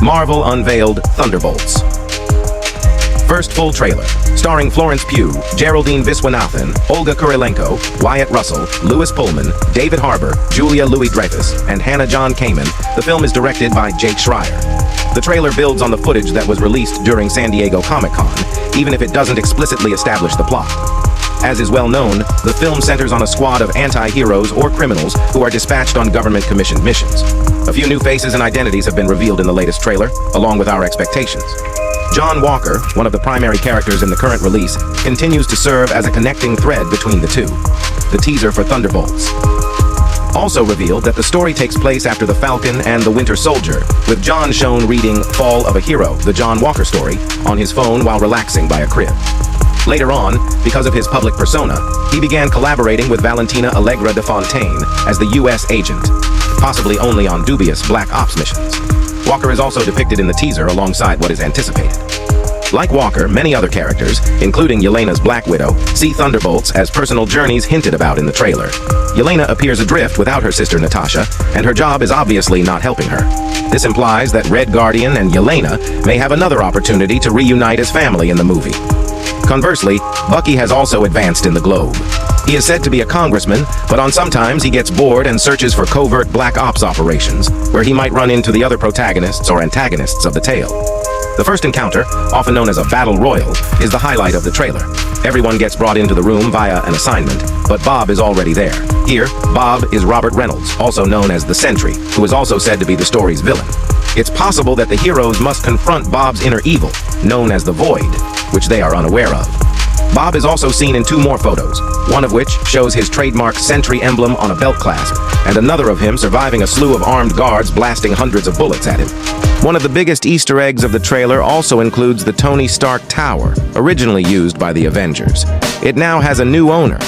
Marvel unveiled Thunderbolts. First full trailer, starring Florence Pugh, Geraldine Viswanathan, Olga Kurilenko, Wyatt Russell, Louis Pullman, David Harbour, Julia Louis-Dreyfus, and Hannah John Kamen. The film is directed by Jake Schreier. The trailer builds on the footage that was released during San Diego Comic-Con, even if it doesn't explicitly establish the plot. As is well known, the film centers on a squad of anti-heroes or criminals who are dispatched on government-commissioned missions. A few new faces and identities have been revealed in the latest trailer, along with our expectations. John Walker, one of the primary characters in the current release, continues to serve as a connecting thread between the two. The teaser for Thunderbolts also revealed that the story takes place after The Falcon and the Winter Soldier, with John shown reading Fall of a Hero, the John Walker story, on his phone while relaxing by a crib. Later on, because of his public persona, he began collaborating with Valentina Allegra de Fontaine as the U.S. agent, possibly only on dubious Black Ops missions. Walker is also depicted in the teaser alongside what is anticipated. Like Walker, many other characters, including Yelena's Black Widow, see Thunderbolts as personal journeys hinted about in the trailer. Yelena appears adrift without her sister Natasha, and her job is obviously not helping her. This implies that Red Guardian and Yelena may have another opportunity to reunite as family in the movie. Conversely, Bucky has also advanced in the globe. He is said to be a congressman, but on sometimes he gets bored and searches for covert Black Ops operations, where he might run into the other protagonists or antagonists of the tale. The first encounter, often known as a battle royal, is the highlight of the trailer. Everyone gets brought into the room via an assignment, but Bob is already there. Here, Bob is Robert Reynolds, also known as the Sentry, who is also said to be the story's villain. It's possible that the heroes must confront Bob's inner evil, known as the Void, which they are unaware of. Bob is also seen in two more photos, one of which shows his trademark Sentry emblem on a belt clasp, and another of him surviving a slew of armed guards blasting hundreds of bullets at him. One of the biggest Easter eggs of the trailer also includes the Tony Stark Tower, originally used by the Avengers. It now has a new owner,